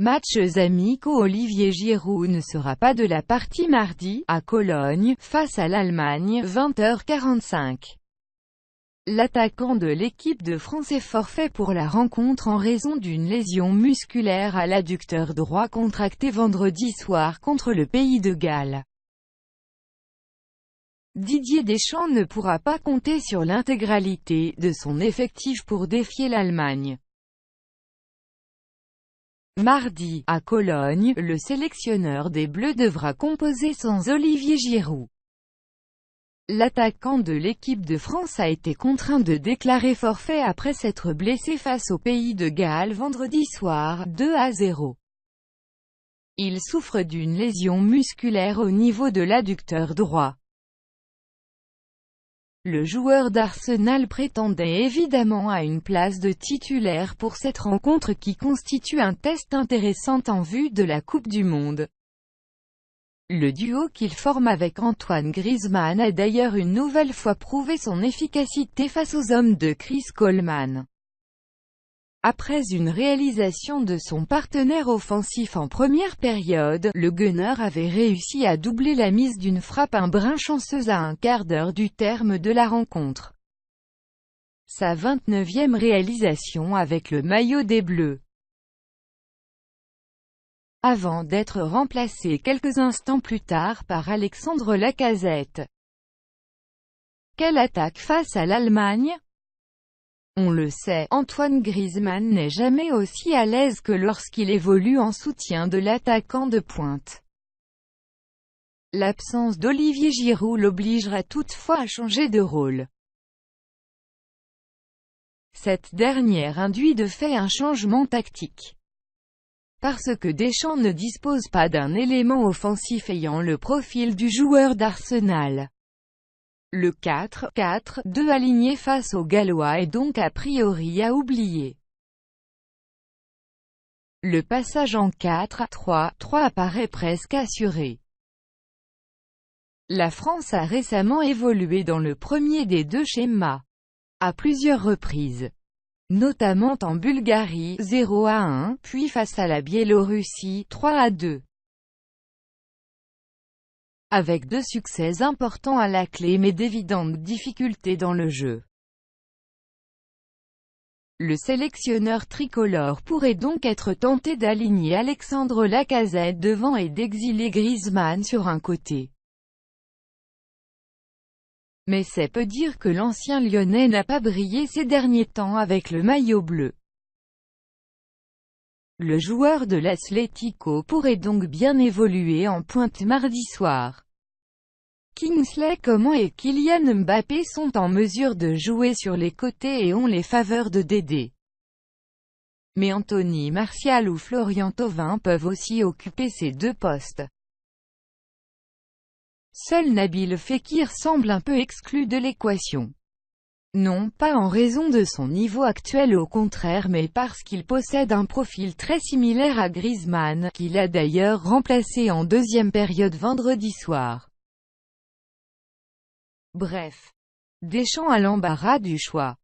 Matchs amicaux. Olivier Giroud ne sera pas de la partie mardi, à Cologne, face à l'Allemagne, 20h45. L'attaquant de l'équipe de France est forfait pour la rencontre en raison d'une lésion musculaire à l'adducteur droit contractée vendredi soir contre le Pays de Galles. Didier Deschamps ne pourra pas compter sur l'intégralité de son effectif pour défier l'Allemagne. Mardi, à Cologne, le sélectionneur des Bleus devra composer sans Olivier Giroud. L'attaquant de l'équipe de France a été contraint de déclarer forfait après s'être blessé face au Pays de Galles vendredi soir, 2-0. Il souffre d'une lésion musculaire au niveau de l'adducteur droit. Le joueur d'Arsenal prétendait évidemment à une place de titulaire pour cette rencontre qui constitue un test intéressant en vue de la Coupe du Monde. Le duo qu'il forme avec Antoine Griezmann a d'ailleurs une nouvelle fois prouvé son efficacité face aux hommes de Chris Coleman. Après une réalisation de son partenaire offensif en première période, le Gunner avait réussi à doubler la mise d'une frappe un brin chanceuse à un quart d'heure du terme de la rencontre. Sa 29e réalisation avec le maillot des Bleus. Avant d'être remplacé quelques instants plus tard par Alexandre Lacazette. Quelle attaque face à l'Allemagne? On le sait, Antoine Griezmann n'est jamais aussi à l'aise que lorsqu'il évolue en soutien de l'attaquant de pointe. L'absence d'Olivier Giroud l'obligera toutefois à changer de rôle. Cette dernière induit de fait un changement tactique. Parce que Deschamps ne dispose pas d'un élément offensif ayant le profil du joueur d'Arsenal. Le 4-4-2 aligné face aux Gallois est donc a priori à oublier. Le passage en 4-3-3 apparaît presque assuré. La France a récemment évolué dans le premier des deux schémas, à plusieurs reprises. Notamment en Bulgarie, 0-1, puis face à la Biélorussie, 3-2. Avec 2 succès importants à la clé mais d'évidentes difficultés dans le jeu. Le sélectionneur tricolore pourrait donc être tenté d'aligner Alexandre Lacazette devant et d'exiler Griezmann sur un côté. Mais c'est peu dire que l'ancien Lyonnais n'a pas brillé ces derniers temps avec le maillot bleu. Le joueur de l'Atlético pourrait donc bien évoluer en pointe mardi soir. Kingsley Coman et Kylian Mbappé sont en mesure de jouer sur les côtés et ont les faveurs de Dédé. Mais Anthony Martial ou Florian Thauvin peuvent aussi occuper ces 2 postes. Seul Nabil Fekir semble un peu exclu de l'équation. Non pas en raison de son niveau actuel au contraire mais parce qu'il possède un profil très similaire à Griezmann, qu'il a d'ailleurs remplacé en deuxième période vendredi soir. Bref. Deschamps a l'embarras du choix.